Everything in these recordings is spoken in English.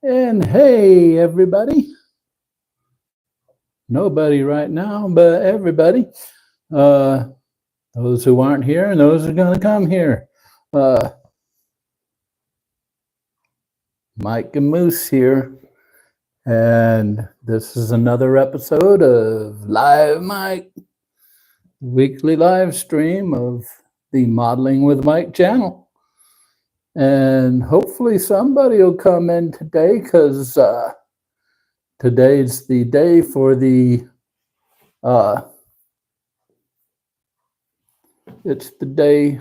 And hey, everybody. Nobody right now, but everybody. Uh, those who aren't here and those who are going to come here. Uh, Mike and Moose here. And this is another episode of Live Mike, weekly live stream of the Modeling with Mike channel. And hopefully somebody will come in today because today's the day for it's the day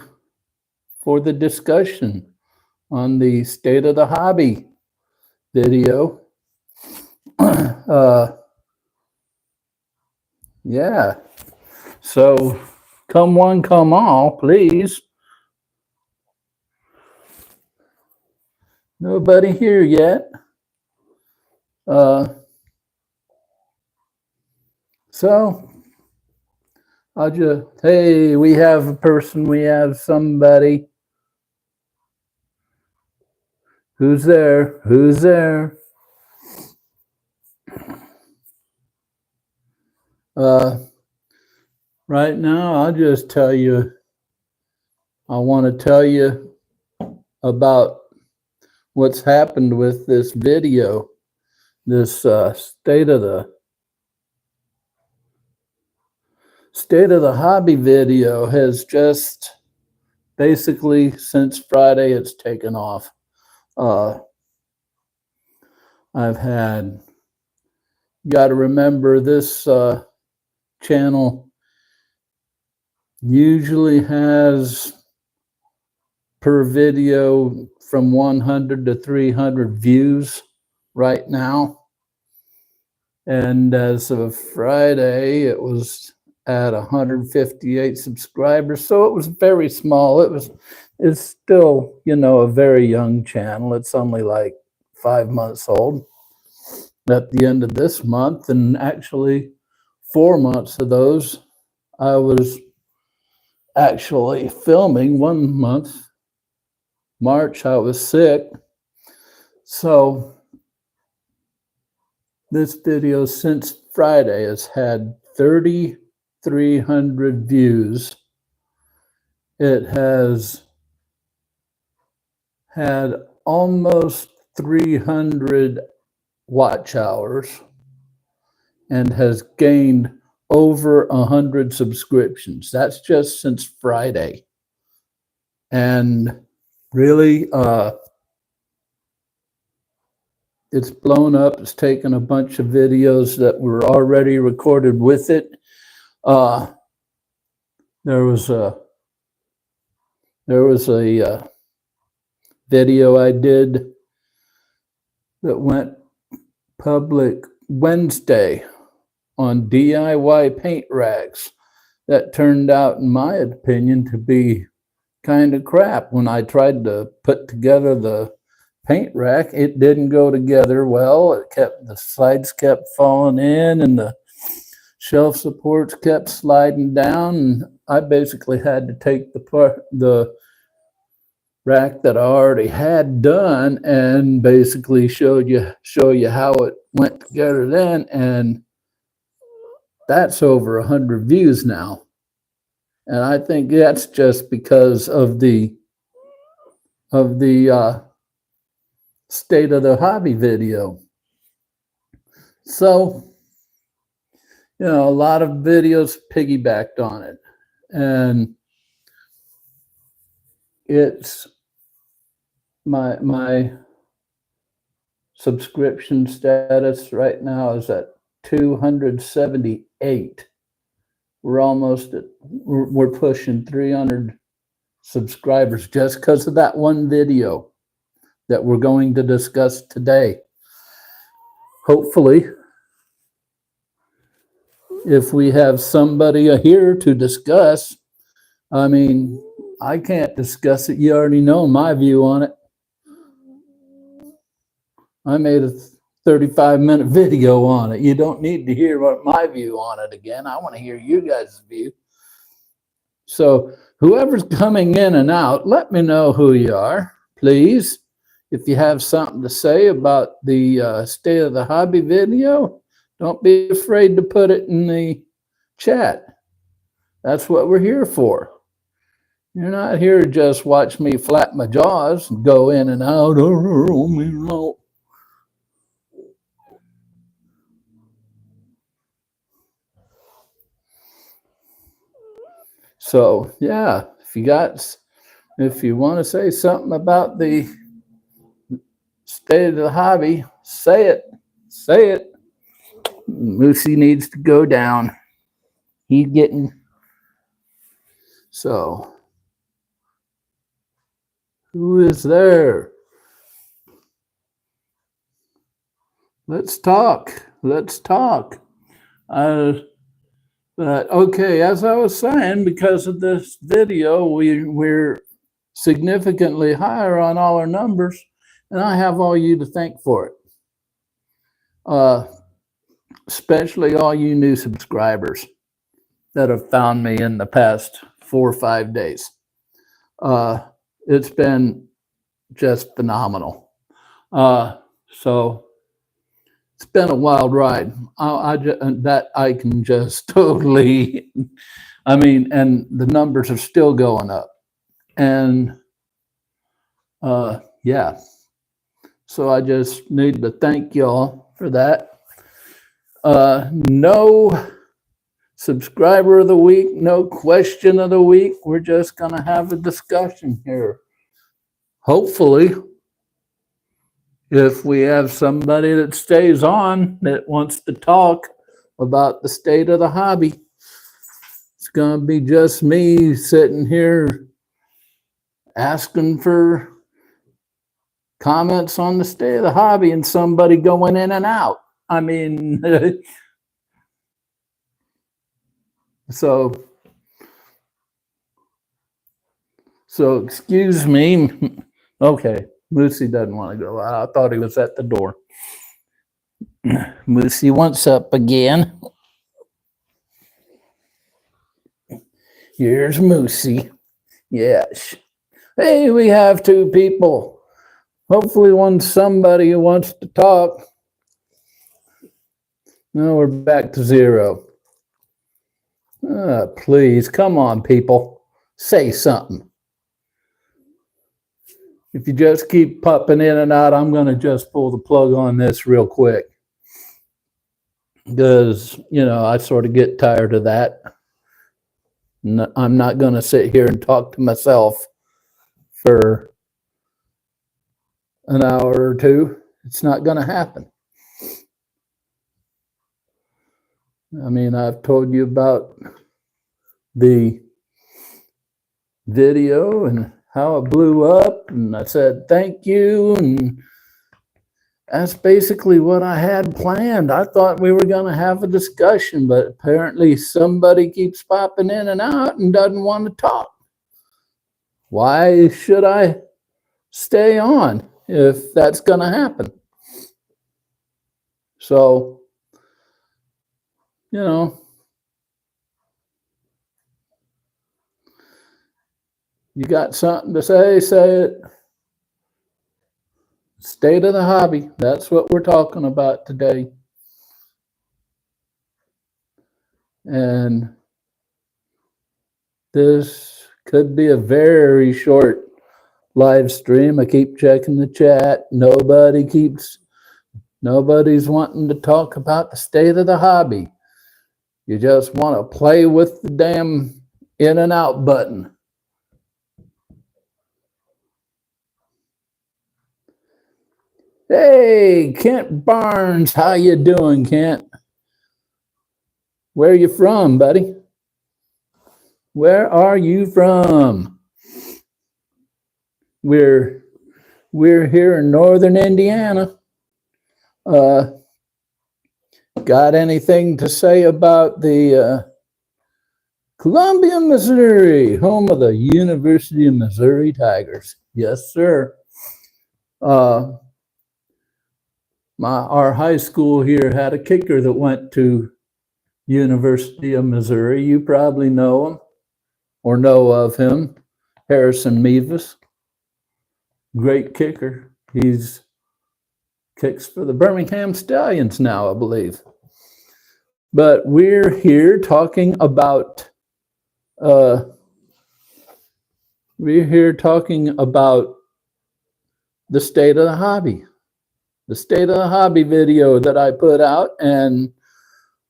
for the discussion on the State of the Hobby video. Yeah, so come one, come all, please. Nobody here yet. So I'll just, hey, we have a person, we have somebody. Who's there? Who's there? Right now, I'll just tell you, I want to tell you about what's happened with this video, this State of the Hobby video has just basically since Friday it's taken off. I've had, got to remember this channel usually has per video from 100 to 300 views right now. And as of Friday, it was at 158 subscribers. So it was very small. It's still, a very young channel. It's only like 5 months old at the end of this month. And actually 4 months of those, I was actually filming. 1 month, March, I was sick. So this video since Friday has had 3,300 views. It has had almost 300 watch hours and has gained over 100 subscriptions. That's just since Friday. And really, it's blown up. It's taken a bunch of videos that were already recorded with it. There was a video I did that went public Wednesday on DIY paint racks that turned out, in my opinion, to be kind of crap. When I tried to put together the paint rack, it didn't go together well. The sides kept falling in and the shelf supports kept sliding down. And I basically had to take the rack that I already had done and basically show you how it went together then. And that's over 100 views now. And I think that's just because of the State of the Hobby video. So, a lot of videos piggybacked on it. And it's my subscription status right now is at 278. We're pushing 300 subscribers just because of that one video that we're going to discuss today. Hopefully, if we have somebody here to discuss, I can't discuss it. You already know my view on it. I made a 35-minute video on it. You don't need to hear my view on it again. I want to hear you guys' view. So whoever's coming in and out, let me know who you are, please. if you have something to say about the State of the Hobby video, don't be afraid to put it in the chat. That's what we're here for. You're not here to just watch me flap my jaws and go in and out. So yeah, if you want to say something about the State of the Hobby, say it. Say it. Moosey needs to go down. He's getting so. Who is there? Let's talk. Let's talk. But okay, as I was saying, because of this video, we're significantly higher on all our numbers, and I have all you to thank for it. Especially all you new subscribers that have found me in the past 4 or 5 days. It's been just phenomenal. So it's been a wild ride. I can just totally, I mean, and the numbers are still going up. And yeah, so I just need to thank y'all for that. No subscriber of the week, no question of the week. We're just going to have a discussion here. Hopefully, if we have somebody that stays on that wants to talk about the state of the hobby, it's going to be just me sitting here asking for comments on the state of the hobby and somebody going in and out. I mean, so excuse me. Okay, Moosey doesn't want to go out. I thought he was at the door. Moosey, what's up again? Here's Moosey. Yes. Hey, we have 2 people. Hopefully somebody who wants to talk. No, we're back to 0. Please, come on, people. Say something. If you just keep popping in and out, I'm going to just pull the plug on this real quick. Because, I sort of get tired of that. I'm not going to sit here and talk to myself for an hour or 2. It's not going to happen. I mean, I've told you about the video and how it blew up, and I said thank you, and that's basically what I had planned. I thought we were going to have a discussion, but apparently somebody keeps popping in and out and doesn't want to talk. Why should I stay on if that's going to happen? So, you got something to say it. State of the hobby. That's what we're talking about today. And this could be a very short live stream. I keep checking the chat. Nobody's wanting to talk about the state of the hobby. You just want to play with the damn in and out button. Hey, Kent Barnes, how you doing, Kent? Where are you from, buddy? Where are you from? We're here in northern Indiana. Got anything to say about the Columbia, Missouri, home of the University of Missouri Tigers? Yes, sir. Our high school here had a kicker that went to University of Missouri. You probably know him or know of him, Harrison Mevis. Great kicker. He's kicks for the Birmingham Stallions now, I believe. But we're here talking about the state of the hobby. The state of the hobby video that I put out, and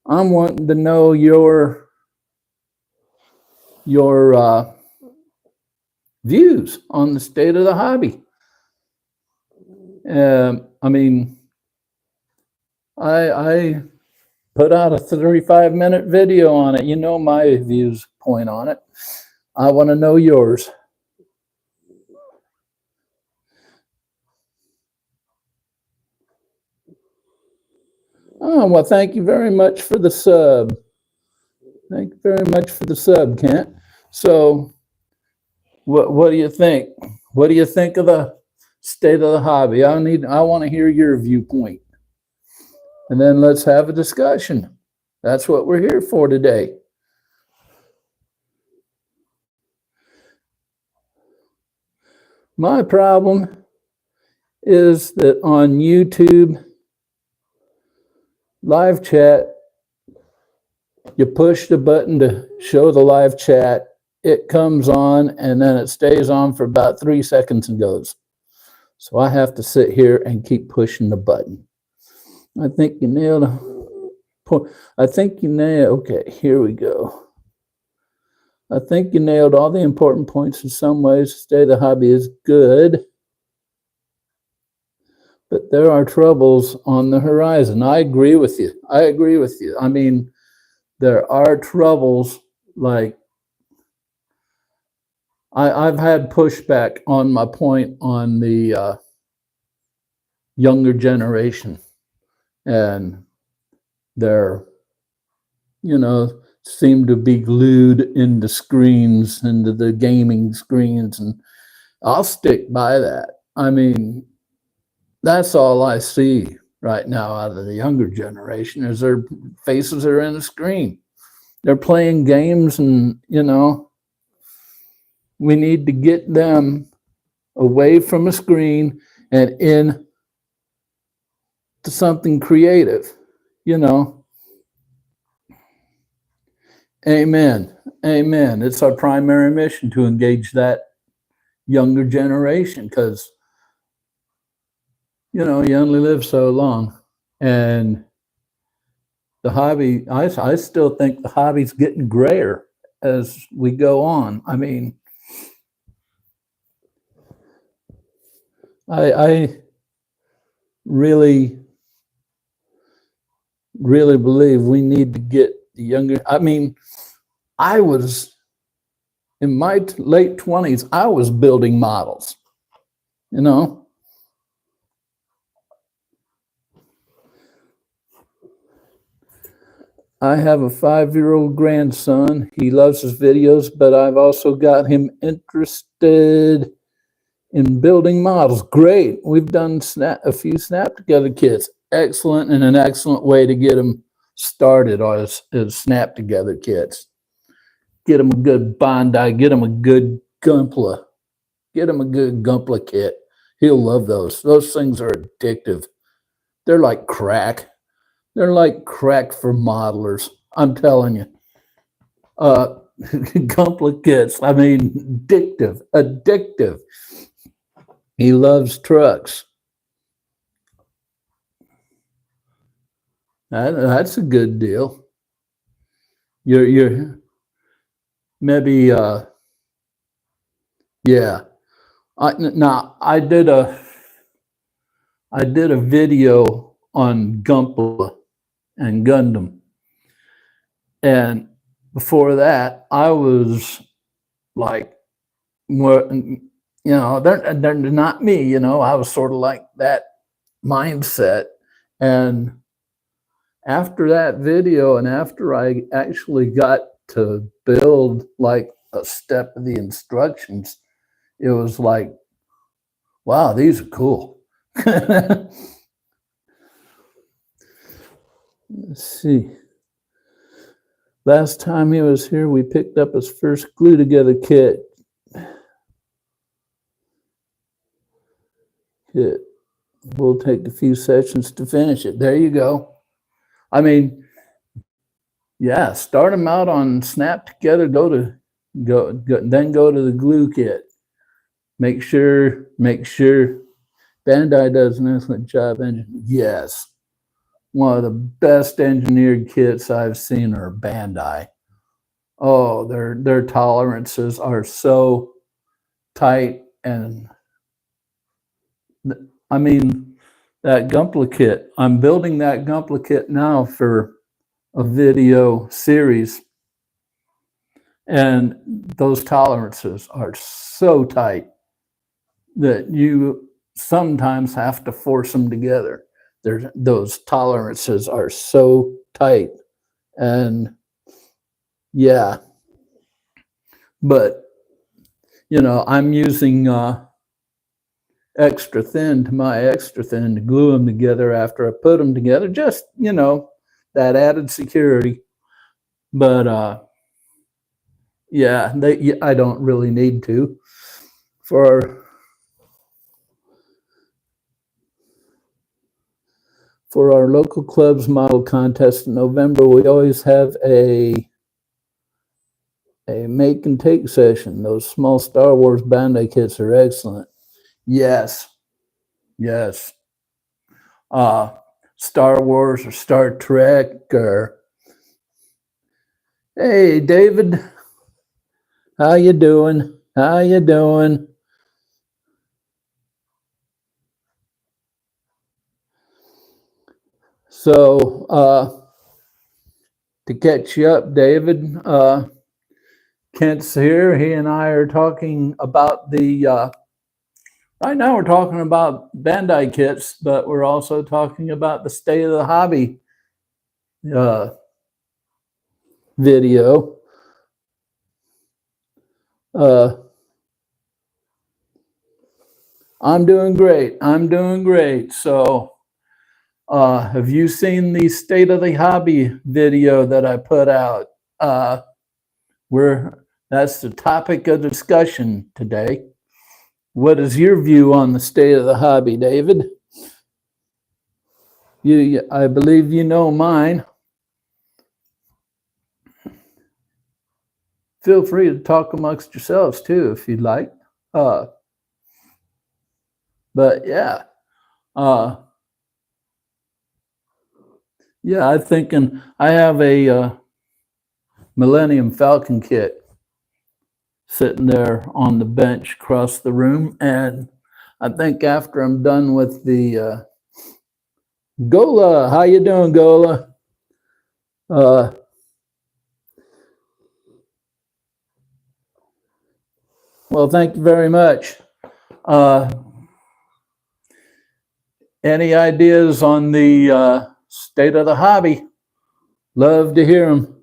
I'm wanting to know your views on the state of the hobby. I mean, I put out a 35-minute video on it. You know my views point on it. I want to know yours. Oh, well, thank you very much for the sub. Thank you very much for the sub, Kent. So what do you think? What do you think of the state of the hobby? I want to hear your viewpoint. And then let's have a discussion. That's what we're here for today. My problem is that on YouTube live chat, you push the button to show the live chat, it comes on, and then it stays on for about 3 seconds and goes. So I have to sit here and keep pushing the button. I think you nailed okay, here we go. I think you nailed all the important points in some ways. The state of the hobby is good, but there are troubles on the horizon. I agree with you. I mean, there are troubles. Like, I've had pushback on my point on the younger generation, and they're, seem to be glued into screens, into the gaming screens, and I'll stick by that. I mean, that's all I see right now out of the younger generation is their faces are in the screen. They're playing games, and, we need to get them away from a screen and in to something creative, Amen. Amen. It's our primary mission to engage that younger generation because, you only live so long. And the hobby, I still think the hobby's getting grayer as we go on. I mean, I really believe we need to get the younger. I mean, I was in my late 20s, I was building models, I have a 5-year-old grandson. He loves his videos, but I've also got him interested in building models. Great. We've done a few Snap Together kits. Excellent, and an excellent way to get them started is Snap Together kits. Get them a good Bondi. Get them a good Gunpla. Get him a good Gunpla kit. He'll love those. Those things are addictive. They're like crack. They're like crack for modelers. I'm telling you. Gunpla kits. I mean, addictive. He loves trucks. That's a good deal. You're maybe yeah. I did a video on Gunpla and Gundam, and before that I was like, more, they're not me, I was sort of like that mindset. And after that video, and after I actually got to build like a step of the instructions, it was like, wow, these are cool. Let's see. Last time he was here, we picked up his first glue together kit. we'll take a few sessions to finish it. There you go. I mean, yeah, start them out on Snap Together. Go, then go to the glue kit. Make sure Bandai does an excellent job. Yes, one of the best engineered kits I've seen are Bandai. Oh, their tolerances are so tight, and I mean that Gunpla kit. I'm building that Gunpla kit now for a video series, and those tolerances are so tight that you sometimes have to force them together. Those tolerances are so tight, and yeah, but I'm using extra thin to my extra thin to glue them together after I put them together, just that added security. But yeah, I don't really need to. For our local club's model contest in November, we always have a make and take session. Those small Star Wars Bandai kits are excellent. Yes. Star Wars or Star Trek or, hey, David, how you doing? So, to catch you up, David, Kent's here. He and I are talking about right now we're talking about Bandai kits, but we're also talking about the State of the Hobby video. I'm doing great. So, have you seen the State of the Hobby video that I put out? That's the topic of discussion today. What is your view on the State of the Hobby, David? I believe you know mine. Feel free to talk amongst yourselves too, if you'd like. But yeah, I think, and I have a Millennium Falcon kit sitting there on the bench across the room, and I think after I'm done with the Gola, how you doing, Gola? Well, thank you very much. Any ideas on the State of the Hobby? Love to hear them.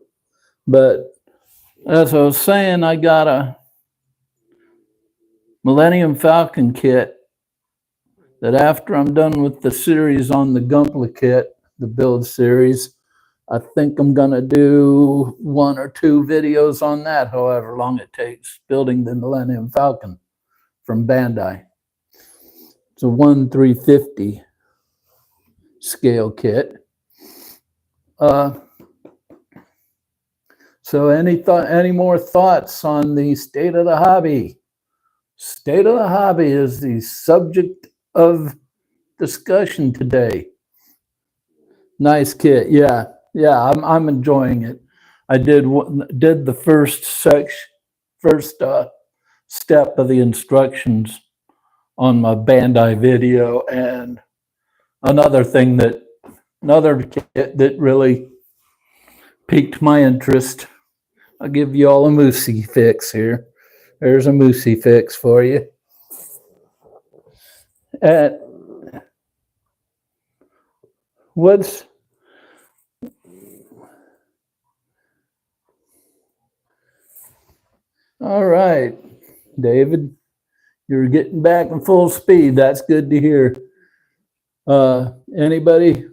But as I was saying, I got a Millennium Falcon kit that after I'm done with the series on the Gunpla kit, the build series, I think I'm going to do 1 or 2 videos on that, however long it takes, building the Millennium Falcon from Bandai. It's a 1/350 scale kit. So any more thoughts on the State of the Hobby? State of the Hobby is the subject of discussion today. Nice kit, yeah, I'm enjoying it. I did the first step of the instructions on my Bandai video, and another kit that really piqued my interest. I'll give you all a Moosey fix here. There's a Moosey fix for you. What's all right, David, you're getting back in full speed. That's good to hear. Anybody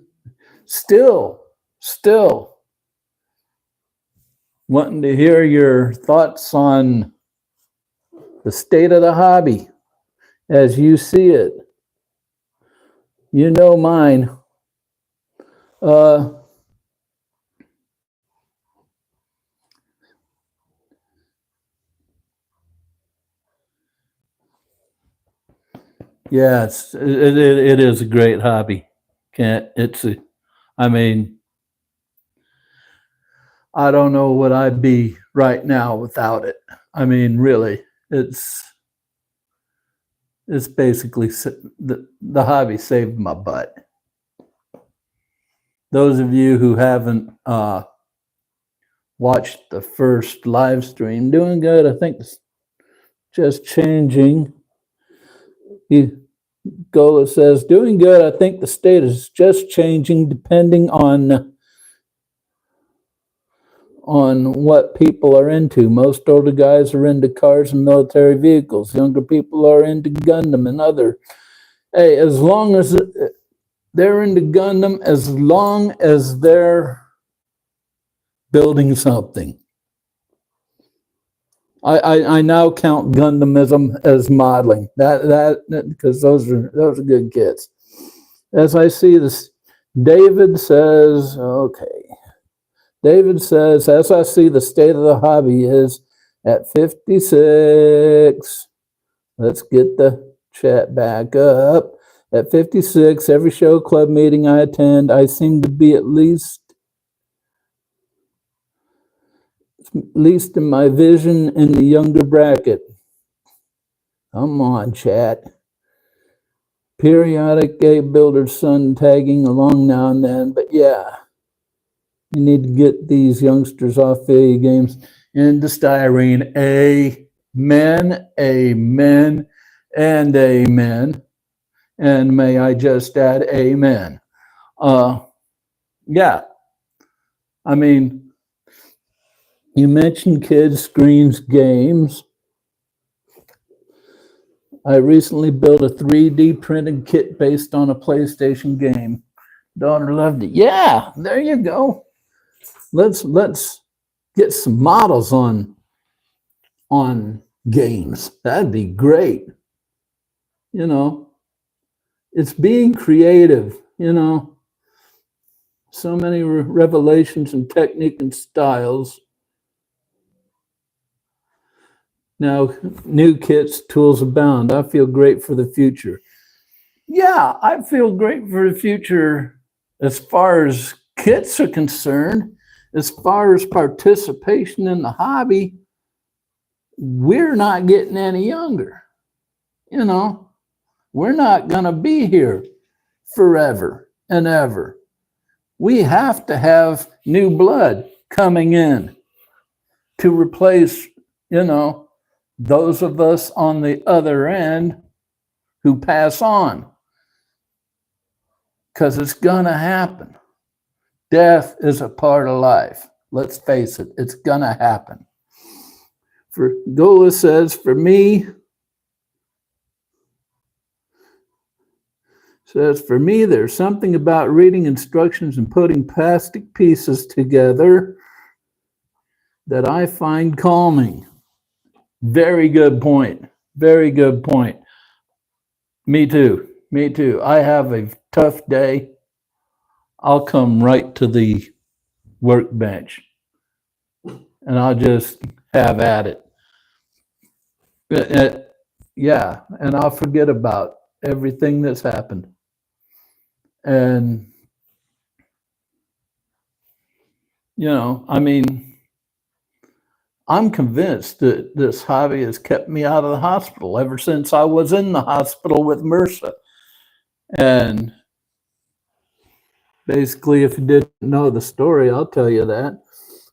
still wanting to hear your thoughts on the State of the Hobby as you see it? You know mine. Yeah, it is a great hobby. Can't it's a, I mean, I don't know what I'd be right now without it. I mean, really, it's basically the hobby saved my butt. Those of you who haven't watched the first live stream, doing good. I think it's just changing. Gola says, doing good. I think the state is just changing depending on what people are into. Most older guys are into cars and military vehicles. Younger people are into Gundam and other. Hey, as long as they're into Gundam, as long as they're building something. I now count Gundamism as modeling. That because those are good kids. As I see this, David says, okay. David says, as I see the state of the hobby is at 56. Let's get the chat back up. At 56, every show, club meeting I attend, I seem to be at least in my vision in the younger bracket. Come on, chat. Periodic Gabe Builder's son tagging along now and then, but yeah, you need to get these youngsters off video games into styrene. Amen, amen, and amen. And may I just add amen. Yeah, I mean, you mentioned kids, screens, games. I recently built a 3D printed kit based on a PlayStation game. Daughter loved it. Yeah, there you go. Let's get some models on games. That'd be great. You know, it's being creative, you know. So many revelations and technique and styles. Now, new kits, tools abound. I feel great for the future. Yeah, I feel great for the future as far as kits are concerned. As far as participation in the hobby, we're not getting any younger. You know, we're not going to be here forever and ever. We have to have new blood coming in to replace, you know, those of us on the other end who pass on. Because it's going to happen. Death is a part of life. Let's face it, it's going to happen. For Gola says, for me, there's something about reading instructions and putting plastic pieces together that I find calming. Very good point. Very good point. Me too. Me too. I have a tough day. I'll come right to the workbench and I'll just have at it. Yeah, and I'll forget about everything that's happened. And, you know, I mean, I'm convinced that this hobby has kept me out of the hospital ever since I was in the hospital with MRSA. And basically, if you didn't know the story, I'll tell you that.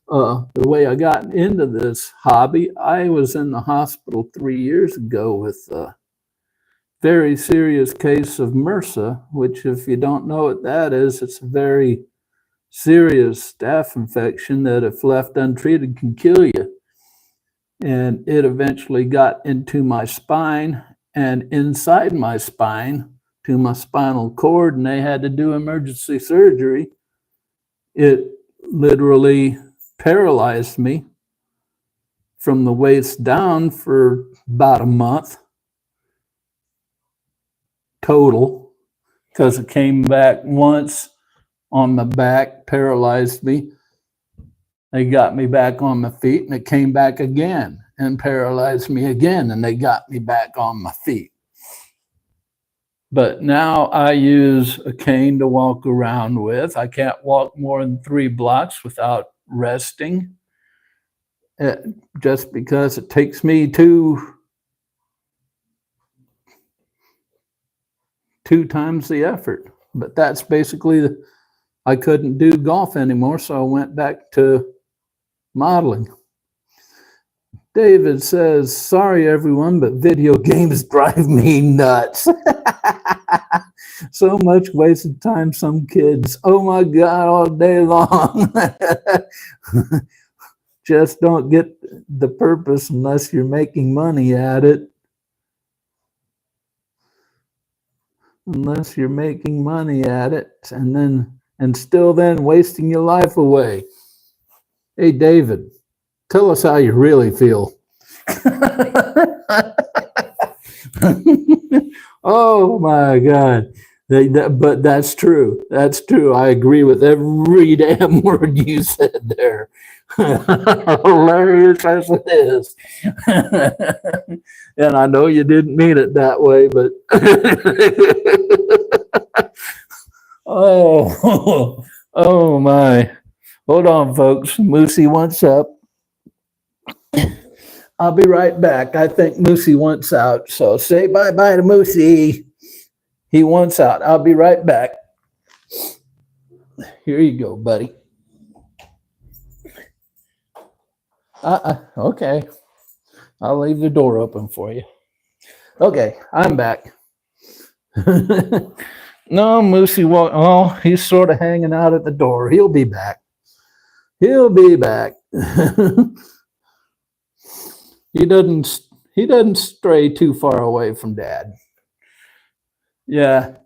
The way I got into this hobby, I was in the hospital 3 years ago with a very serious case of MRSA, which, if you don't know what that is, it's a very serious staph infection that, if left untreated, can kill you. And it eventually got into my spine and inside my spine to my spinal cord, and they had to do emergency surgery. It literally paralyzed me from the waist down for about a month total. because it came back once on my back, paralyzed me. They got me back on my feet, and it came back again and paralyzed me again, and they got me back on my feet. But now I use a cane to walk around with. I can't walk more than 3 blocks without resting, just because it takes me two times the effort. But that's basically I couldn't do golf anymore, so I went back to modeling. David says, sorry everyone, but video games drive me nuts. So much wasted time, some kids. Oh my God, all day long. Just don't get the purpose unless you're making money at it. Unless you're making money at it, and still then wasting your life away. Hey, David, tell us how you really feel. Oh my God. But that's true. That's true. I agree with every damn word you said there. Hilarious as it is. And I know you didn't mean it that way, but oh my. Hold on, folks. Moosey wants up. I'll be right back. I think Moosey wants out. So say bye-bye to Moosey. He wants out. I'll be right back. Here you go, buddy. Okay. I'll leave the door open for you. Okay, I'm back. No, Moosey won't. Oh, he's sort of hanging out at the door. He'll be back. He'll be back. He doesn't stray too far away from Dad. Yeah.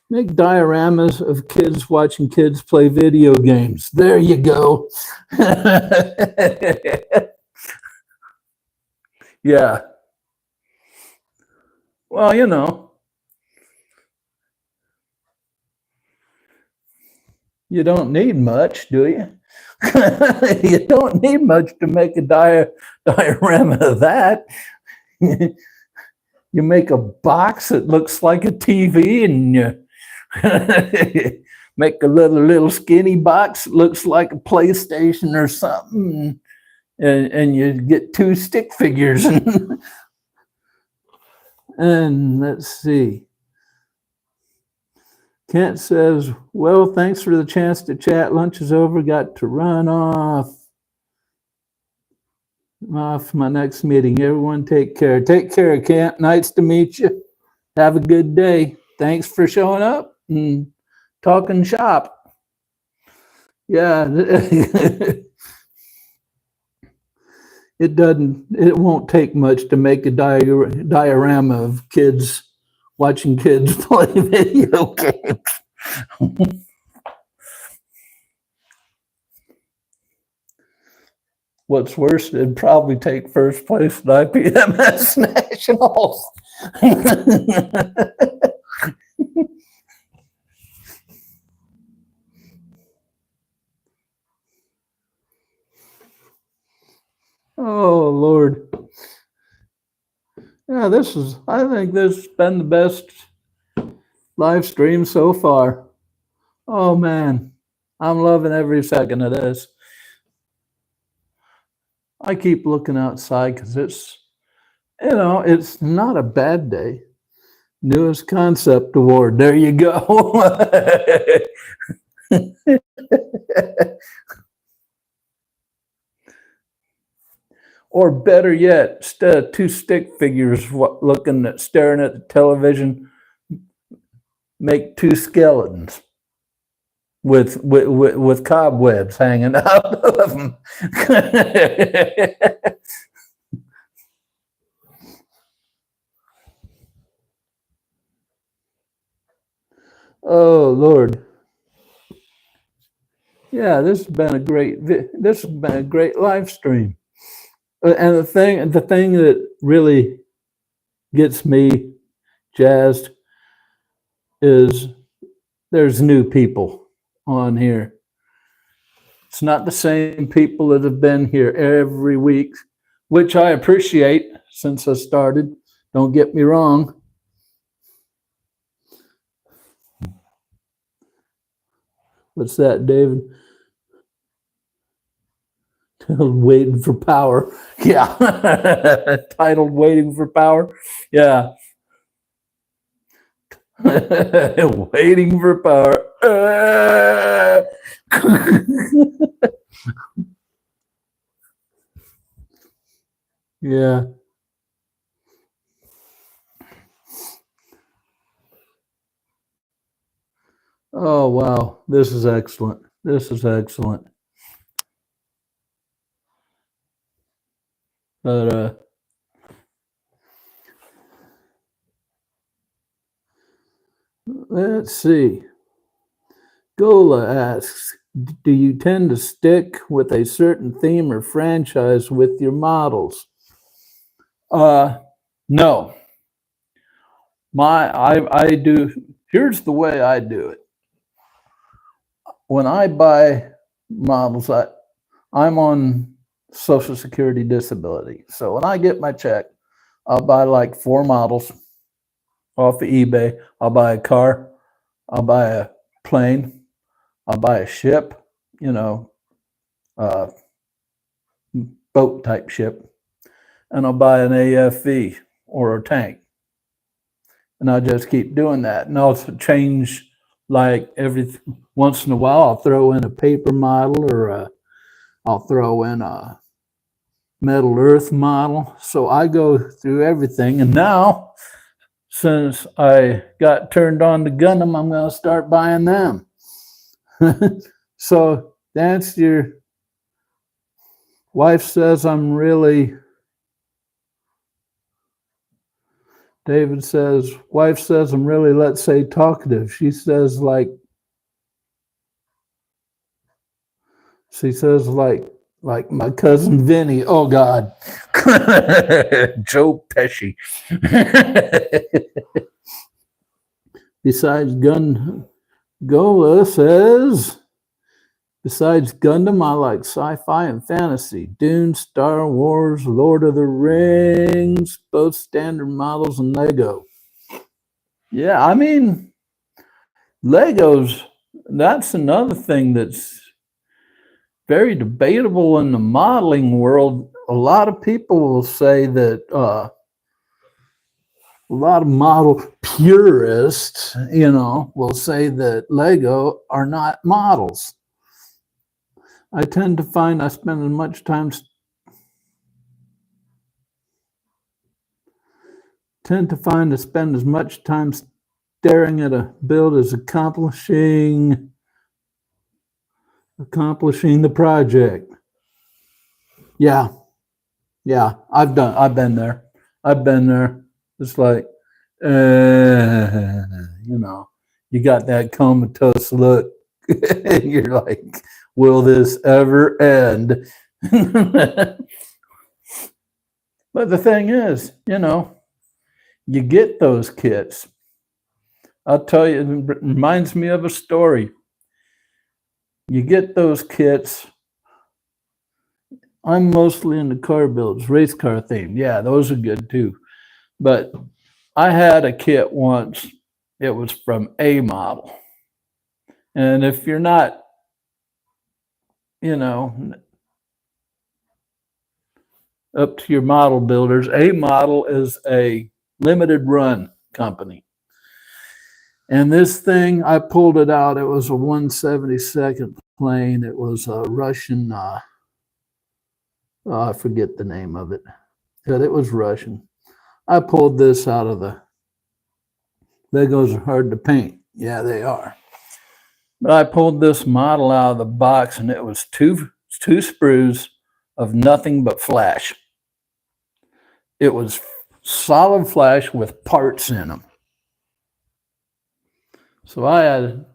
Make dioramas of kids watching kids play video games. There you go. Yeah. Well, you know, you don't need much, do you? You don't need much to make a diorama of that. You make a box that looks like a TV, and you make a little skinny box that looks like a PlayStation or something, and you get 2 stick figures. And let's see. Kent says, well, thanks for the chance to chat. Lunch is over. Got to run off my next meeting. Everyone take care. Take care, Kent. Nice to meet you. Have a good day. Thanks for showing up and talking shop. Yeah. It won't take much to make a diorama of kids watching kids play video games. What's worse, it'd probably take first place at IPMS Nationals. Oh, Lord. Yeah, I think this has been the best live stream so far. Oh, man. I'm loving every second of this. I keep looking outside because it's not a bad day. Newest concept award. There you go. Or better yet, instead of 2 stick figures staring at the television, make 2 skeletons with cobwebs hanging out of them. Oh, Lord. Yeah, this has been a great live stream. And the thing that really gets me jazzed is there's new people on here. It's not the same people that have been here every week, which I appreciate since I started. Don't get me wrong. What's that, David? Waiting for power. Yeah. Titled Waiting for Power. Yeah. Waiting for power. Yeah. Oh, wow. This is excellent. This is excellent. But let's see. Gola asks, do you tend to stick with a certain theme or franchise with your models? No. I do. Here's the way I do it. When I buy models, I'm on Social Security disability. So when I get my check, I'll buy like 4 models off of eBay. I'll buy a car. I'll buy a plane. I'll buy a ship, boat type ship. And I'll buy an AFV or a tank. And I'll just keep doing that. And I'll change like every once in a while. I'll throw in a paper model or I'll throw in a Metal Earth model. So I go through everything. And now, since I got turned on to Gundam, I'm going to start buying them. So that's your wife says I'm really... David says, wife says I'm really, let's say, talkative. She says like my cousin Vinny. Oh God. Joe Pesci. Besides Gola says, besides Gundam, I like sci-fi and fantasy. Dune, Star Wars, Lord of the Rings, both standard models, and Lego. Yeah, I mean, Legos, that's another thing that's very debatable in the modeling world. A lot of people will say that a lot of model purists, will say that Lego are not models. I tend to find I spend as much time spend as much time staring at a build as accomplishing the project. Yeah. I've been there. It's like, you got that comatose look. You're like, will this ever end? But the thing is, you get those kits. I'll tell you, it reminds me of a story. You get those kits. I'm mostly into car builds, race car theme. Yeah, those are good too. But I had a kit once. It was from A model. And if you're not, up to your model builders, A model is a limited run company. And this thing, I pulled it out. It was a 172nd plane. It was a Russian, I forget the name of it, but it was Russian. I pulled this out of the... Legos are hard to paint. Yeah, they are. But I pulled this model out of the box, and it was two sprues of nothing but flash. It was solid flash with parts in them. So I had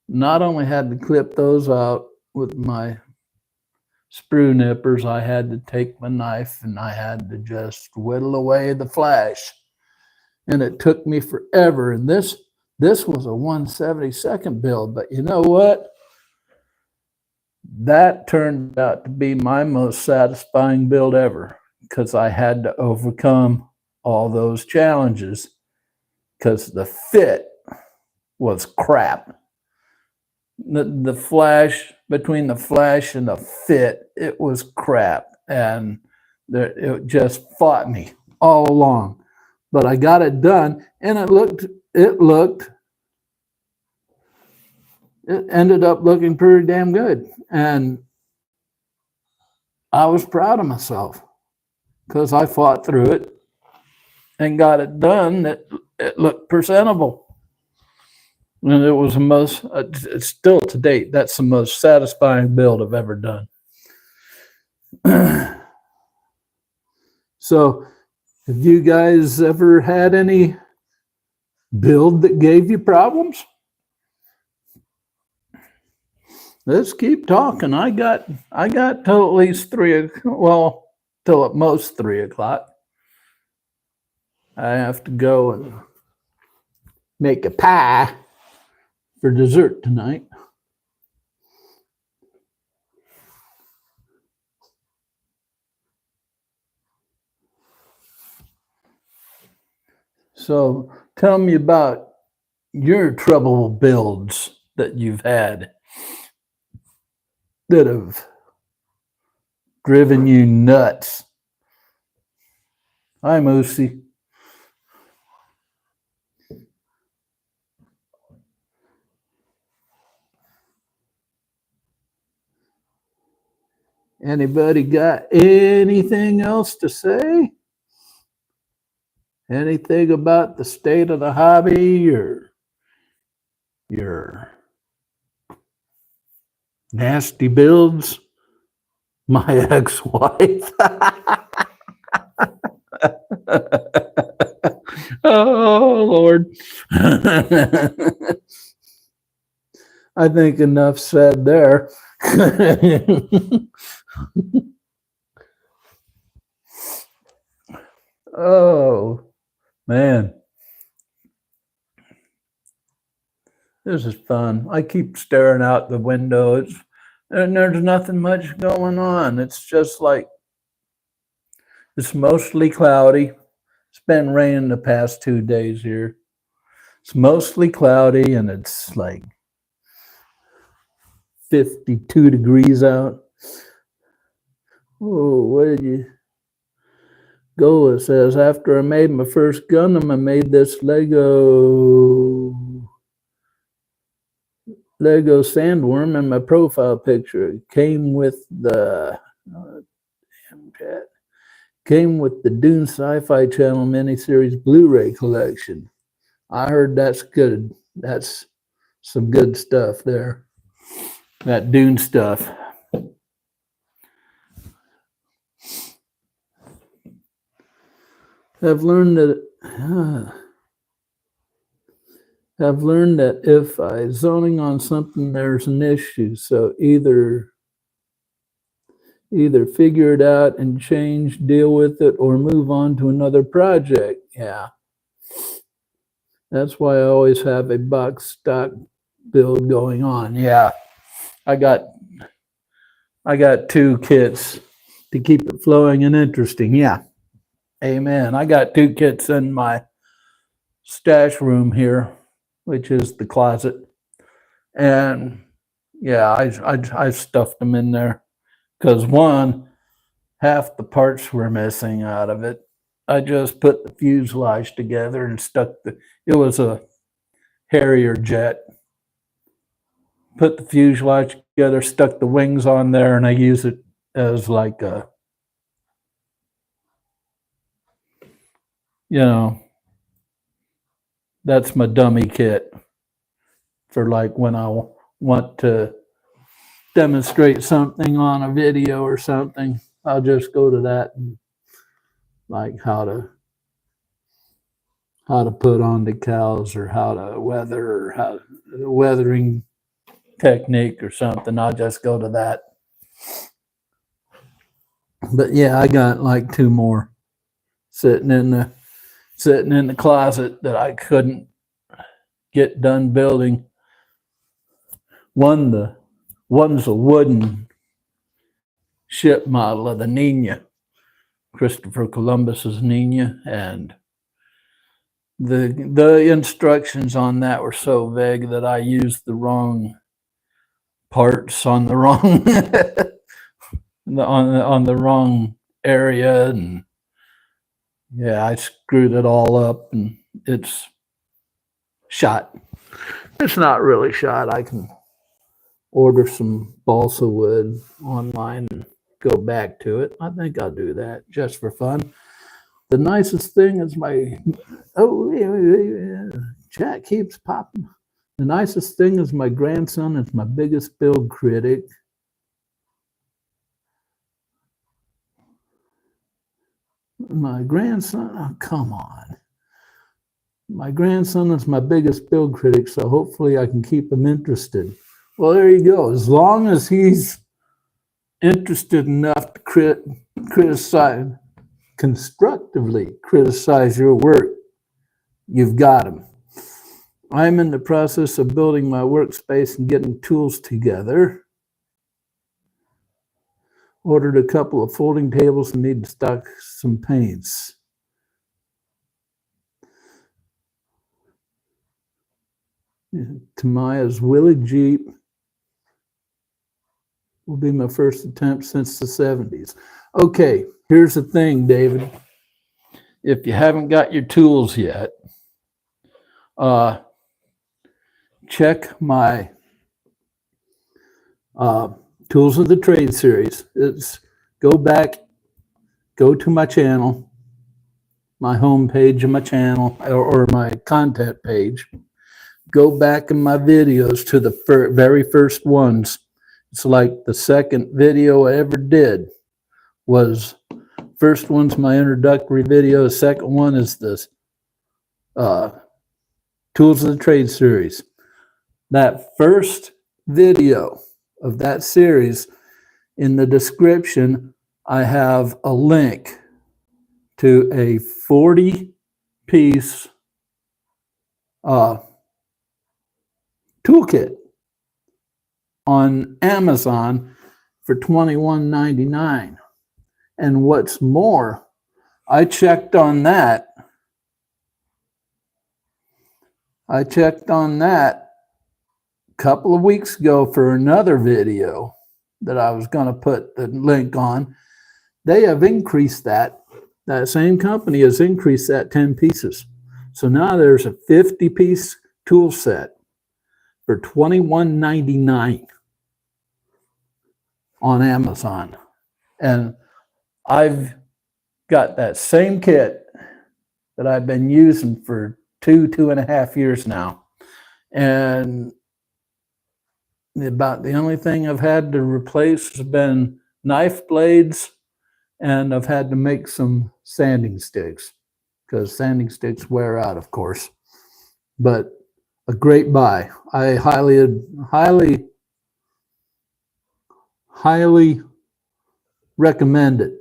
not only had to clip those out with my sprue nippers, I had to take my knife and I had to just whittle away the flash. And it took me forever. And this This was a 1/72nd build, but you know what? That turned out to be my most satisfying build ever because I had to overcome all those challenges because the fit was crap. The flash, between the flash and the fit, it was crap. And it just fought me all along. But I got it done, and it ended up looking pretty damn good. And I was proud of myself because I fought through it and got it done. It looked presentable. And it was the most, it's still to date, that's the most satisfying build I've ever done. So, have you guys ever had any build that gave you problems? Let's keep talking. I got till at least till at most 3 o'clock. I have to go and make a pie for dessert tonight. So tell me about your trouble builds that you've had that have driven you nuts. Hi, Moosey. Anybody got anything else to say? Anything about the state of the hobby or your nasty builds? My ex-wife. Oh, Lord. I think enough said there. Oh, man. This is fun. I keep staring out the window. And there's nothing much going on. It's just like, it's mostly cloudy. It's been raining the past 2 days here. It's mostly cloudy and it's like 52 degrees out. Oh, what did you go? It says, after I made my first Gundam, I made this Lego sandworm in my profile picture. It came with the Dune Sci-Fi Channel miniseries Blu-ray collection. I heard that's good. That's some good stuff there. That Dune stuff. I've learned that if I zoning on something, there's an issue. So either figure it out and change, deal with it, or move on to another project. Yeah. That's why I always have a box stock build going on. Yeah. I got 2 kits to keep it flowing and interesting. Yeah. Amen. I got 2 kits in my stash room here, which is the closet. And yeah, I stuffed them in there because half the parts were missing out of it. I just put the fuselage together and it was a Harrier jet. Put the fuselage together, stuck the wings on there, and I use it as like a, that's my dummy kit for like when I want to demonstrate something on a video or something. I'll just go to that and like how to put on decals or how to weather or how weathering technique or something. I'll just go to that. But yeah, I got like 2 more sitting in the closet that I couldn't get done building. One's a wooden ship model of the Nina, Christopher Columbus's Nina, and the instructions on that were so vague that I used the wrong parts on the wrong on the wrong area, and yeah, I screwed it all up, and it's shot. It's not really shot. I can order some balsa wood online and go back to it. I think I'll do that just for fun. The nicest thing is chat keeps popping. The nicest thing is my grandson is my biggest build critic. My grandson, oh, come on. My grandson is my biggest build critic, so hopefully I can keep him interested. Well, there you go. As long as he's interested enough to criticize, constructively criticize your work, you've got him. I'm in the process of building my workspace and getting tools together. Ordered a couple of folding tables and need to stock some paints. Tamaya's Willie Jeep will be my first attempt since the 70s. Okay, here's the thing, David. If you haven't got your tools yet, check my Tools of the Trade series. Go to my channel, my home page of my channel, or my content page. Go back in my videos to the very first ones. It's like the second video I ever did was, first one's my introductory video. The second one is this Tools of the Trade series. That first video of that series, in the description, I have a link to a 40-piece toolkit on Amazon for $21.99. And what's more, I checked on that a couple of weeks ago for another video that I was going to put the link on. They have increased that. That same company has increased that 10 pieces. So now there's a 50-piece tool set for $21.99 on Amazon. And I've got that same kit that I've been using for 2.5 years now. And about the only thing I've had to replace has been knife blades, and I've had to make some sanding sticks because sanding sticks wear out, of course. But a great buy. I highly recommend it.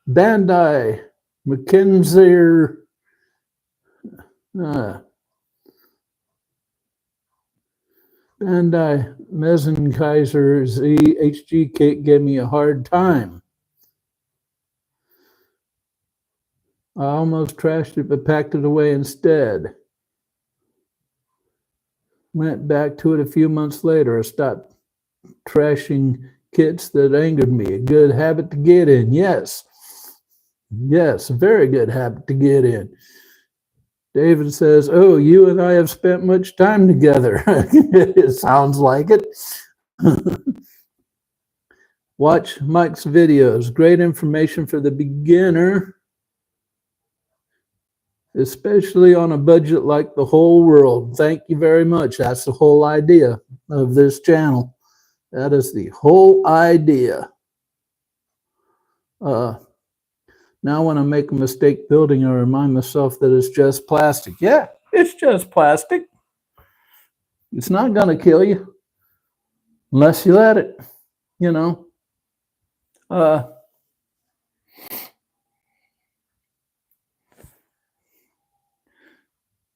Bandai Mackenzie Bandai Mezzenkaiser ZHG Cake gave me a hard time. I almost trashed it, but packed it away instead. Went back to it a few months later. I stopped trashing kits that angered me. A good habit to get in. Yes, a very good habit to get in. David says, oh, you and I have spent much time together. It sounds like it. Watch Mike's videos. Great information for the beginner, especially on a budget like the whole world. Thank you very much. That's the whole idea of this channel. That is the whole idea. Now when I make a mistake building, I remind myself that it's just plastic. Yeah, it's just plastic. It's not going to kill you unless you let it, you know.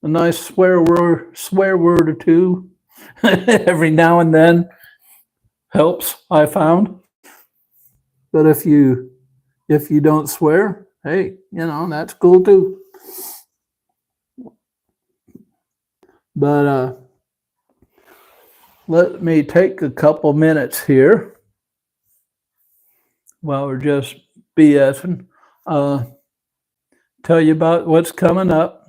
a nice swear word or two every now and then helps, I found. But if you don't swear, hey, that's cool too. But let me take a couple minutes here while we're just BSing. Tell you about what's coming up.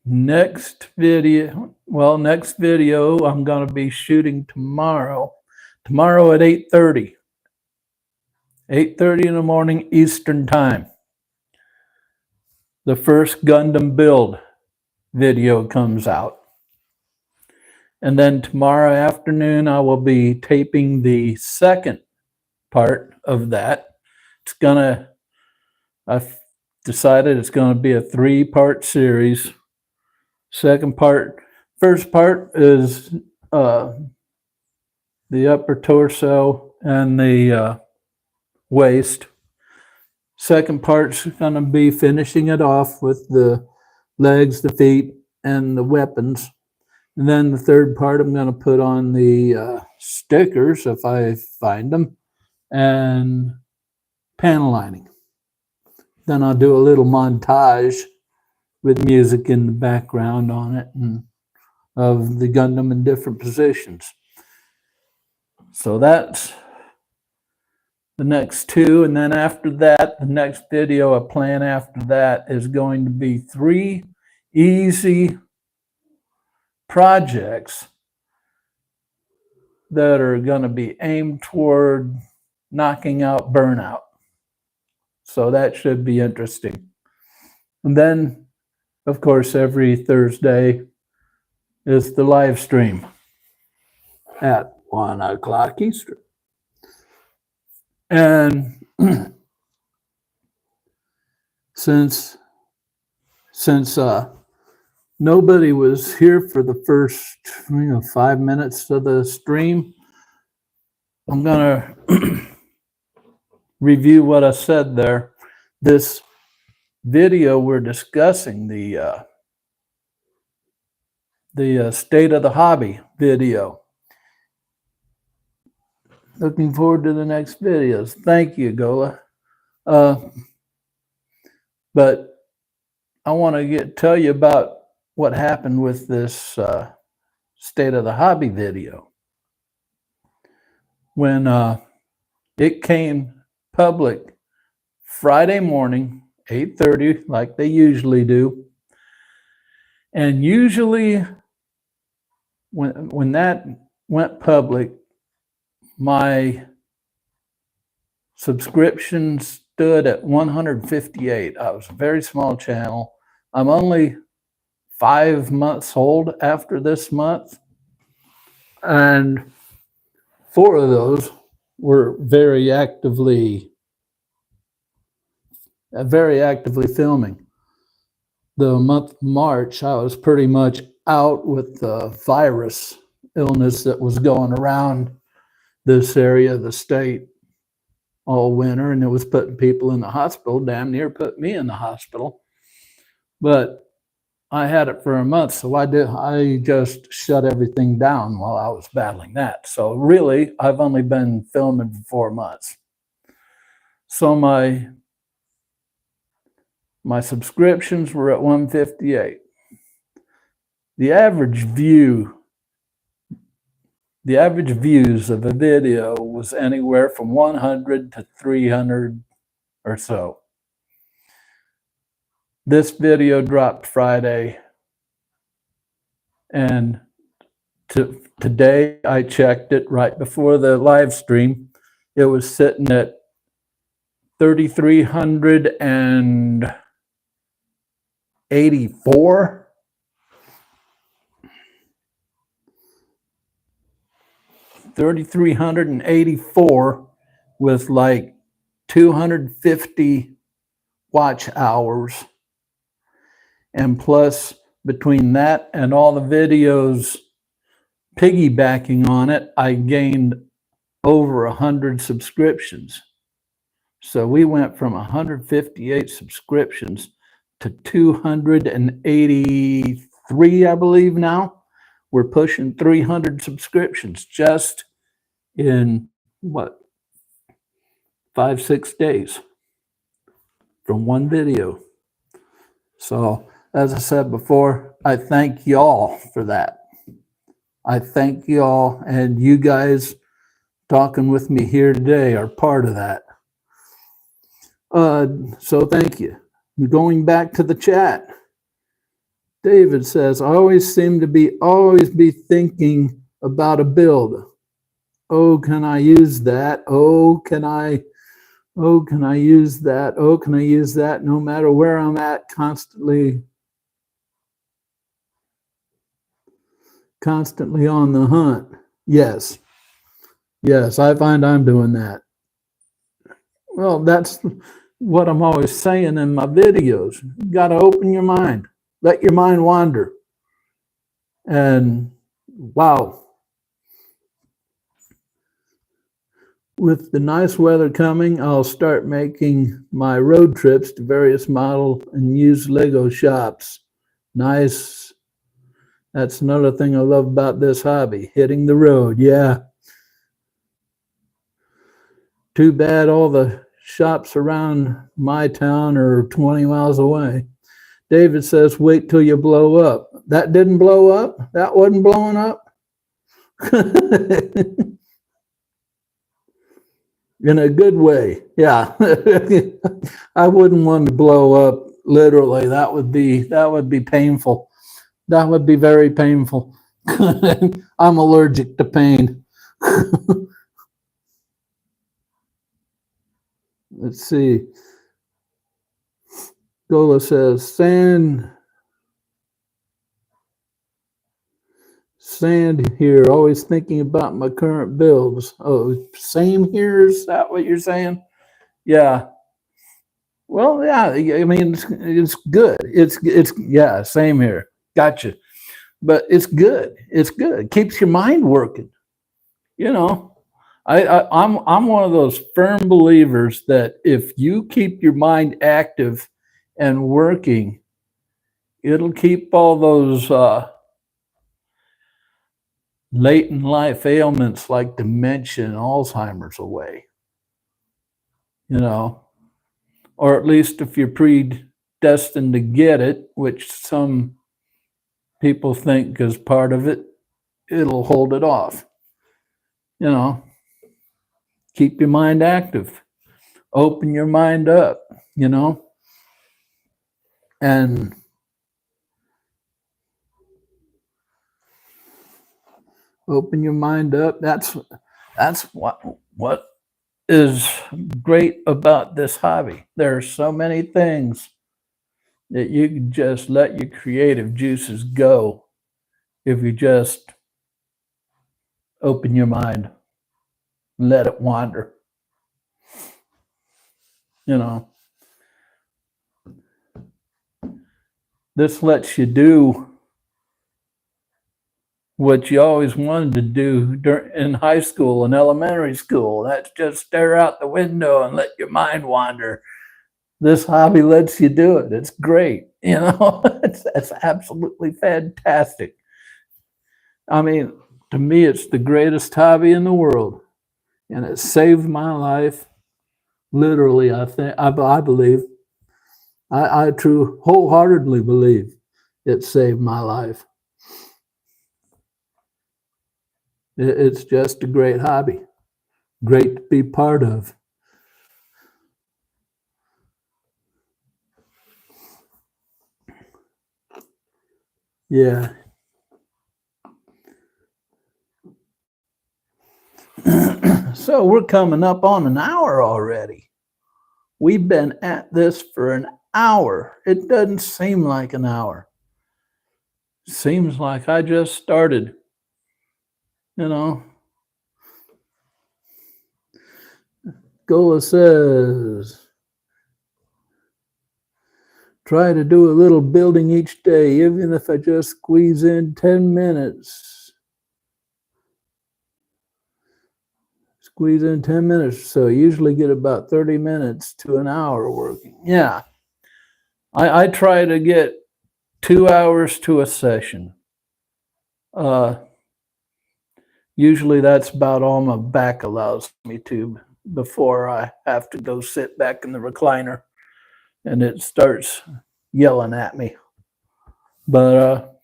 Next video I'm going to be shooting tomorrow at 8:30 in the morning Eastern time. The first Gundam build video comes out. And then tomorrow afternoon I will be taping the second part of that. I've decided it's going to be a 3-part series. First part is the upper torso and the waist. Second part's going to be finishing it off with the legs, the feet, and the weapons. And then the third part, I'm going to put on the stickers if I find them, and panel lining. Then I'll do a little montage with music in the background on it and of the Gundam in different positions. So that's the next 2. And then after that, the next video I plan after that is going to be 3 easy projects that are going to be aimed toward knocking out burnout. So that should be interesting. And then, of course, every Thursday is the live stream at 1 o'clock Eastern. And since nobody was here for the first 5 minutes of the stream, I'm going to review what I said there. This video we're discussing, the state of the hobby video. Looking forward to the next videos. Thank you, Gola. But I want to tell you about what happened with this state of the hobby video. When it came public Friday morning, 8:30, like they usually do. And usually when that went public, my subscription stood at 158. I was a very small channel. I'm only 5 months old after this month, and 4 of those were very actively filming. The month of March, I was pretty much out with the virus illness that was going around this area of the state all winter, and it was putting people in the hospital, damn near put me in the hospital. But I had it for a month, so I just shut everything down while I was battling that. So really, I've only been filming for 4 months. So my subscriptions were at 158. The average views of a video was anywhere from 100 to 300 or so. This video dropped Friday, and today I checked it right before the live stream. It was sitting at 3,384. With like 250 watch hours. And plus, between that and all the videos piggybacking on it, I gained over 100 subscriptions. So we went from 158 subscriptions to 283, I believe now. We're pushing 300 subscriptions just in what, 5, 6 days from one video. So, as I said before, I thank y'all for that. I thank y'all, and you guys talking with me here today are part of that. So thank you. Going back to the chat, David says, I always seem to always be thinking about a build. Oh, can I use that? Oh, can I use that? Oh, can I use that? No matter where I'm at, constantly on the hunt. Yes. Yes, I find I'm doing that. Well, that's what I'm always saying in my videos. You got to open your mind. Let your mind wander. And wow, with the nice weather coming, I'll start making my road trips to various model and used Lego shops. Nice. That's another thing I love about this hobby, hitting the road. Yeah. Too bad all the shops around my town are 20 miles away. David says, wait till you blow up. That didn't blow up? That wasn't blowing up? In a good way, yeah. I wouldn't want to blow up literally. That would be painful. That would be very painful. I'm allergic to pain. Let's see. Gola says, sand here, always thinking about my current builds. Oh, same here? Is that what you're saying? Yeah. Well, yeah, I mean, it's good. It's yeah, same here. Gotcha. But it's good. It's good. It keeps your mind working. You know, I'm one of those firm believers that if you keep your mind active and working, it'll keep all those late in life ailments like dementia and Alzheimer's away. You know, or at least if you're predestined to get it, which some people think is part of it, it'll hold it off. You know, keep your mind active, open your mind up, you know, and open your mind up. That's what is great about this hobby. There are so many things that you can just let your creative juices go if you just open your mind, let it wander. You know, this lets you do what you always wanted to do in high school and elementary school. That's just stare out the window and let your mind wander. This hobby lets you do it. It's great. You know, it's absolutely fantastic. I mean, to me, it's the greatest hobby in the world, and it saved my life. Literally, I believe, I wholeheartedly believe it saved my life. It's just a great hobby, great to be part of. Yeah. So we're coming up on an hour already. We've been at this for an hour. It doesn't seem like an hour. It seems like I just started, you know. Gola says, try to do a little building each day, even if I just squeeze in 10 minutes. Squeeze in 10 minutes. So I usually get about 30 minutes to an hour working. Yeah. I try to get 2 hours to a session. Usually that's about all my back allows me to before I have to go sit back in the recliner and it starts yelling at me. But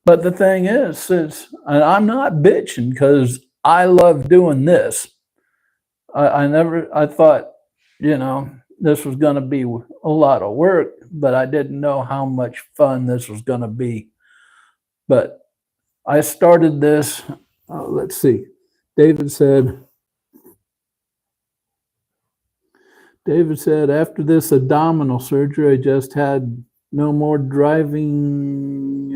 the thing is and I'm not bitching because I love doing this. I thought, this was going to be a lot of work, but I didn't know how much fun this was going to be. But I started this, let's see. David said, after this abdominal surgery, I just had no more driving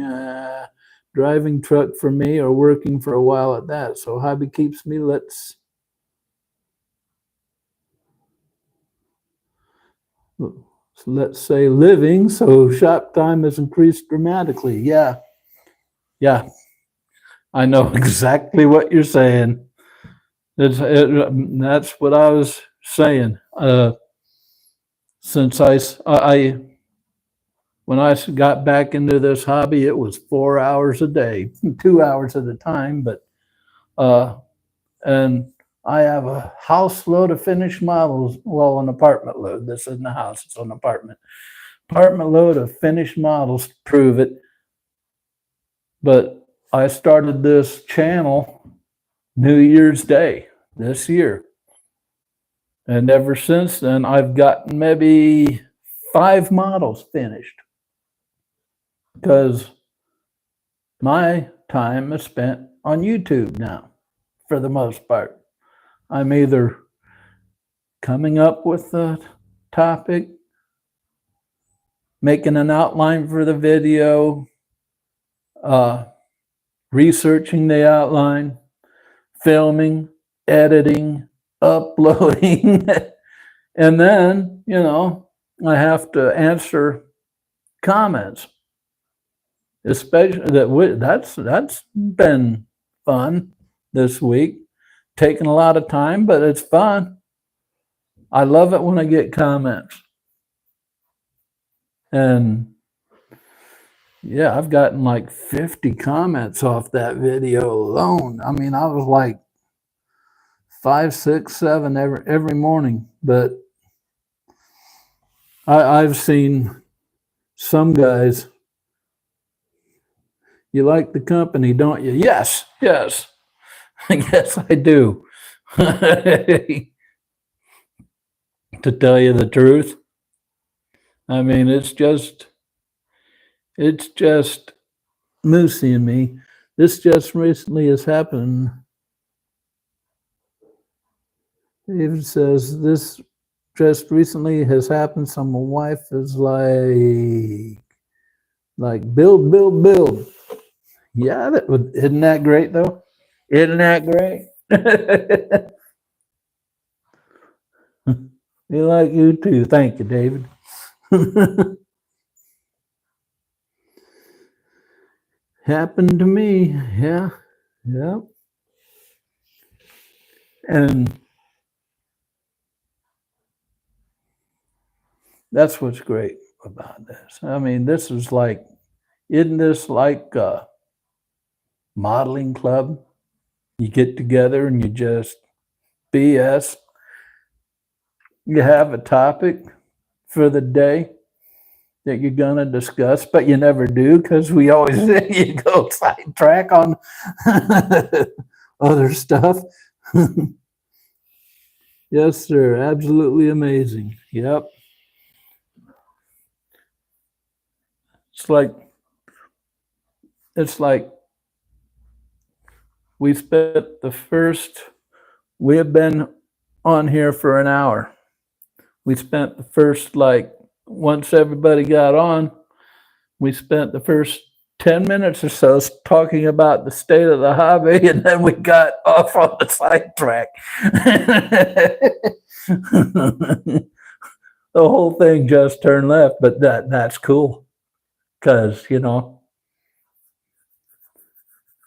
truck for me or working for a while at that. So hobby keeps me, let's say living. So shop time has increased dramatically. Yeah. I know exactly what you're saying. That's what I was saying. Since when I got back into this hobby, it was 4 hours a day, 2 hours at a time. But and I have a house load of finished models. Well, an apartment load. This isn't a house; it's an apartment. Apartment load of finished models to prove it. But I started this channel New Year's Day this year. And ever since then, I've gotten maybe 5 models finished. Because my time is spent on YouTube now, for the most part. I'm either coming up with the topic, making an outline for the video, researching the outline, filming, editing, uploading, and then, I have to answer comments. Especially that's been fun this week. Taking a lot of time, but it's fun. I love it when I get comments. And yeah, I've gotten like 50 comments off that video alone. I mean, I was like 5, 6, 7 every morning. But I've seen some guys. You like the company, don't you? Yes. Yes, I do. To tell you the truth, I mean, it's just Moosey and me. This just recently has happened. David says this just recently has happened. So my wife is like build. Yeah, isn't that great though? Isn't that great? We like you too. Thank you, David. Happened to me. Yeah. And that's what's great about this. I mean, this is like, isn't this like a modeling club? You get together and you just BS. You have a topic for the day that you're going to discuss, but you never do because we always you go sidetrack on other stuff. Yes, sir. Absolutely amazing. Yep. It's like we have been on here for an hour. We spent the first, once everybody got on, we spent the first 10 minutes or so talking about the state of the hobby, and then we got off on the sidetrack. The whole thing just turned left, but that's cool. Because,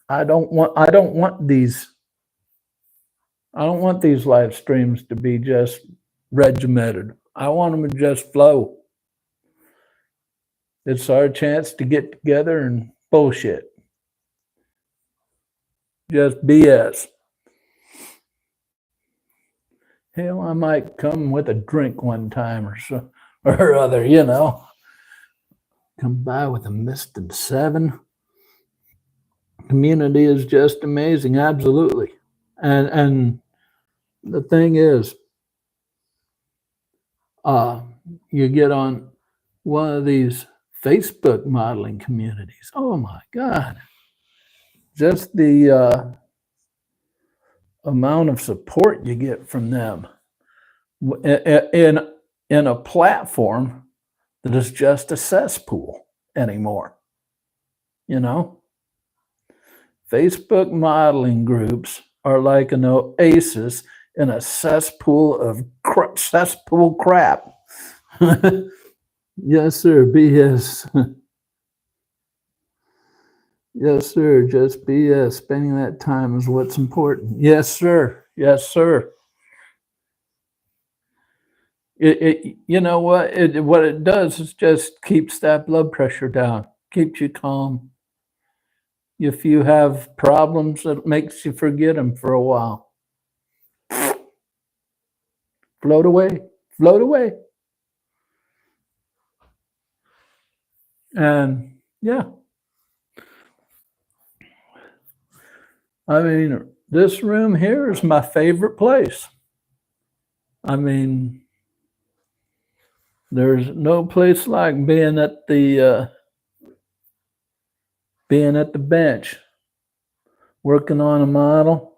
I don't want these live streams to be just regimented. I want them to just flow. It's our chance to get together and bullshit. Just BS. Hell, I might come with a drink one time or so or other, you know. Come by with a Mist and Seven. Community is just amazing, absolutely. And the thing is, you get on one of these Facebook modeling communities. Oh my God. Just the amount of support you get from them in a platform that is just a cesspool anymore. You know, Facebook modeling groups are like an oasis in a cesspool of cesspool crap. Yes, sir. BS. Yes, sir. Just BS. Spending that time is what's important. Yes, sir. Yes, sir. You know what it does is just keeps that blood pressure down, keeps you calm. If you have problems, it makes you forget them for a while. Float away, float away. And yeah, I mean, this room here is my favorite place. I mean, there's no place like being at the bench, working on a model,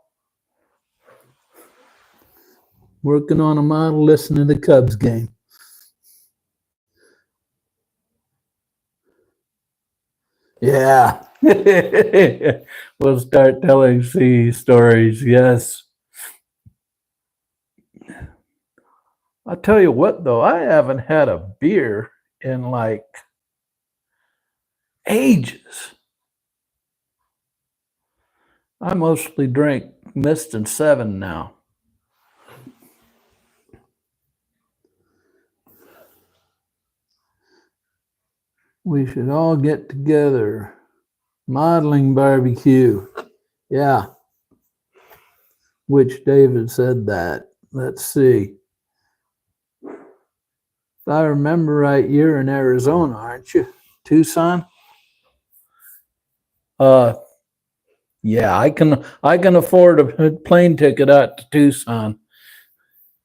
listening to the Cubs game. Yeah. We'll start telling C stories. Yes. I'll tell you what, though, I haven't had a beer in like ages. I mostly drink Mist and Seven now. We should all get together. Modeling barbecue. Yeah. Which David said that. Let's see. If I remember right, you're in Arizona, aren't you? Tucson? Yeah, I can afford a plane ticket out to Tucson.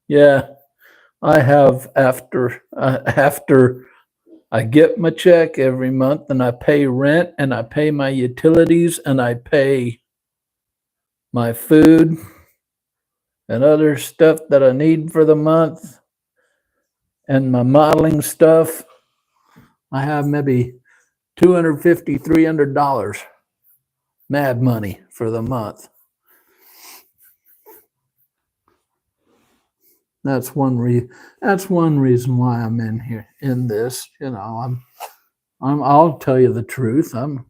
Yeah, I have after I get my check every month and I pay rent and I pay my utilities and I pay my food and other stuff that I need for the month and my modeling stuff. I have maybe $250, $300 mad money for the month. That's one reason why I'm in here in this. You know, I'll tell you the truth. I'm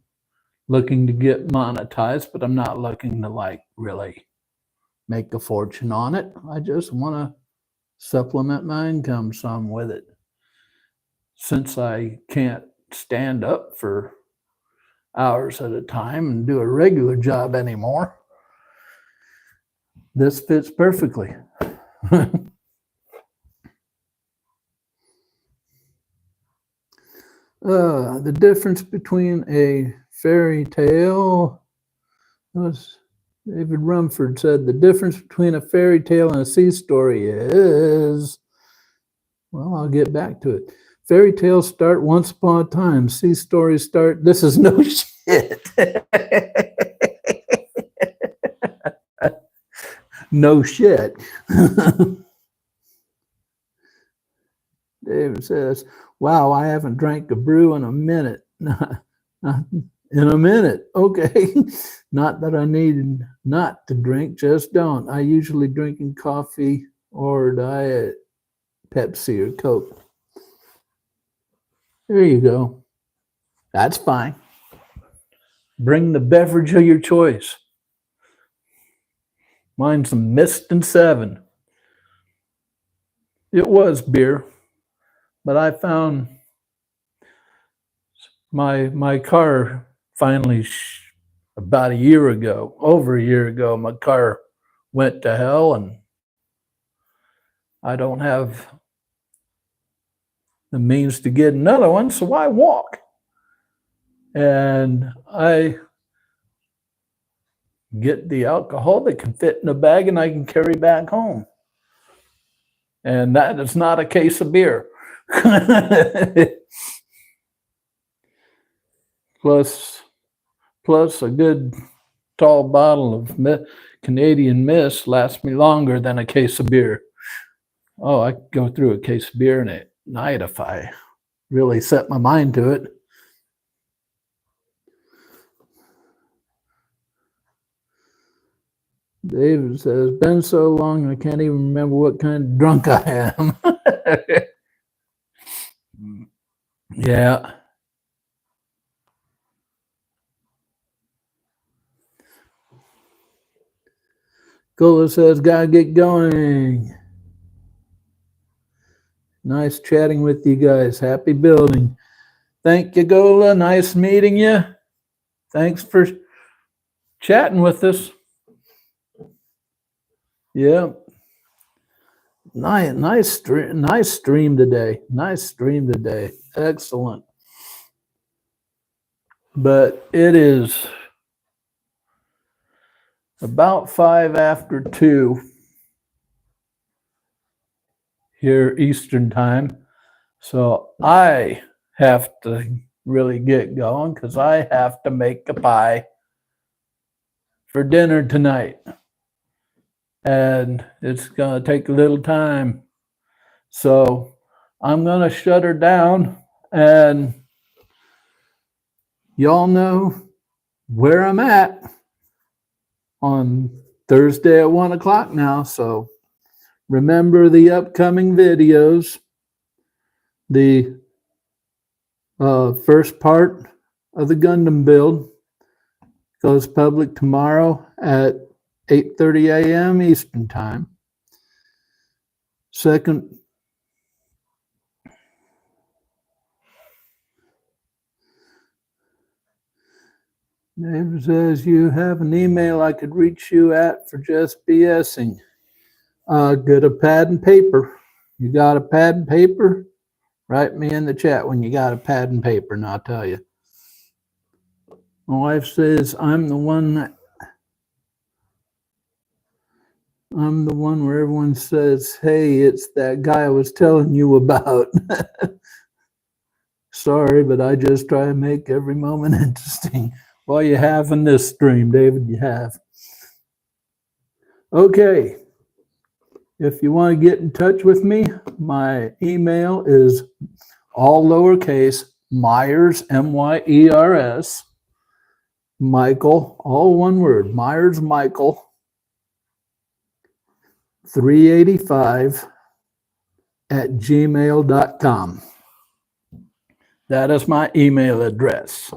looking to get monetized, but I'm not looking to like really make a fortune on it. I just want to supplement my income some with it. Since I can't stand up for hours at a time and do a regular job anymore, this fits perfectly. The difference between a fairy tale, David Rumford said, the difference between a fairy tale and a sea story is, well, I'll get back to it. Fairy tales start once upon a time. Sea stories start, this is no shit. No shit. David says, wow, I haven't drank a brew in a minute. In a minute. Okay. Not that I need not to drink, just don't. I usually drinking coffee or diet Pepsi or Coke. There you go. That's fine. Bring the beverage of your choice. Mine's a Mist and Seven. It was beer, but I found my car finally, about a year ago, over a year ago, my car went to hell, and I don't have the means to get another one, so I walk. And I get the alcohol that can fit in a bag and I can carry back home. And that is not a case of beer. plus a good tall bottle of Canadian Mist lasts me longer than a case of beer. Oh, I could go through a case of beer in a night if I really set my mind to it. David says, been so long I can't even remember what kind of drunk I am. Yeah. Gola says, gotta get going. Nice chatting with you guys. Happy building. Thank you, Gola. Nice meeting you. Thanks for chatting with us. Yeah. Nice stream today. Nice stream today. Excellent. But it is about 5 after 2 here Eastern time. So I have to really get going because I have to make a pie for dinner tonight. And it's going to take a little time. So I'm going to shut her down, and y'all know where I'm at on Thursday at 1 o'clock now. So remember the upcoming videos. The first part of the Gundam build goes public tomorrow at 8:30 a.m. Eastern time. Second, David says, you have an email I could reach you at for just BSing. Get a pad and paper. You got a pad and paper? Write me in the chat when you got a pad and paper, and I'll tell you. My wife says, I'm the one where everyone says, hey, it's that guy I was telling you about. Sorry, but I just try to make every moment interesting. Well, you have in this stream, David, you have. Okay. If you want to get in touch with me, my email is all lowercase, Myers, M-Y-E-R-S, Michael, all one word, Myers Michael, 385 at gmail.com. That is my email address.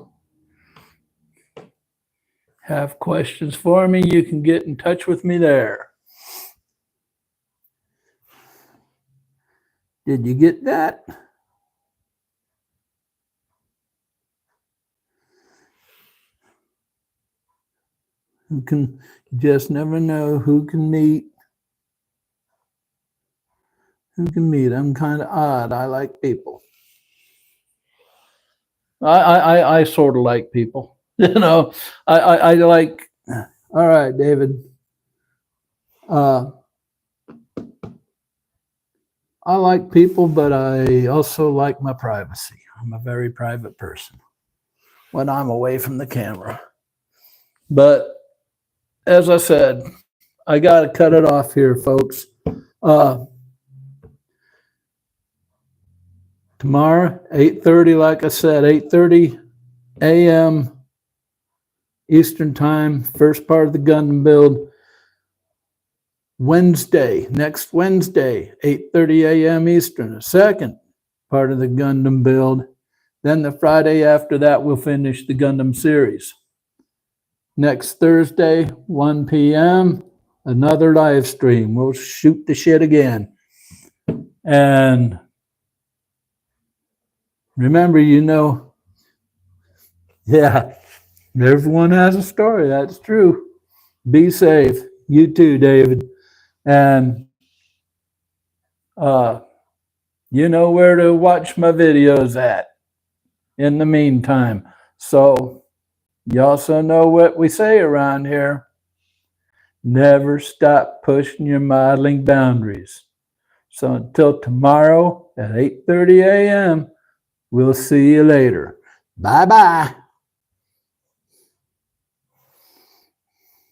Have questions for me, you can get in touch with me there. Did you get that? You just never know who can meet. I'm kind of odd. I like people. I sort of like people. You know, I like. All right, David. I like people, but I also like my privacy. I'm a very private person when I'm away from the camera. But as I said, I got to cut it off here, folks. Tomorrow, 8:30, like I said, 8:30 a.m. Eastern time, first part of the Gundam build. Wednesday, next Wednesday, 8:30 a.m. Eastern, the second part of the Gundam build. Then the Friday after that, we'll finish the Gundam series. Next Thursday, 1 p.m., another live stream. We'll shoot the shit again. And remember, you know, Yeah, everyone has a story. That's true. Be safe. You too, David. And uh, you know where to watch my videos at in the meantime. So you also know what we say around here. Never stop pushing your modeling boundaries. So until tomorrow at 8:30 a.m., we'll see you later. Bye bye.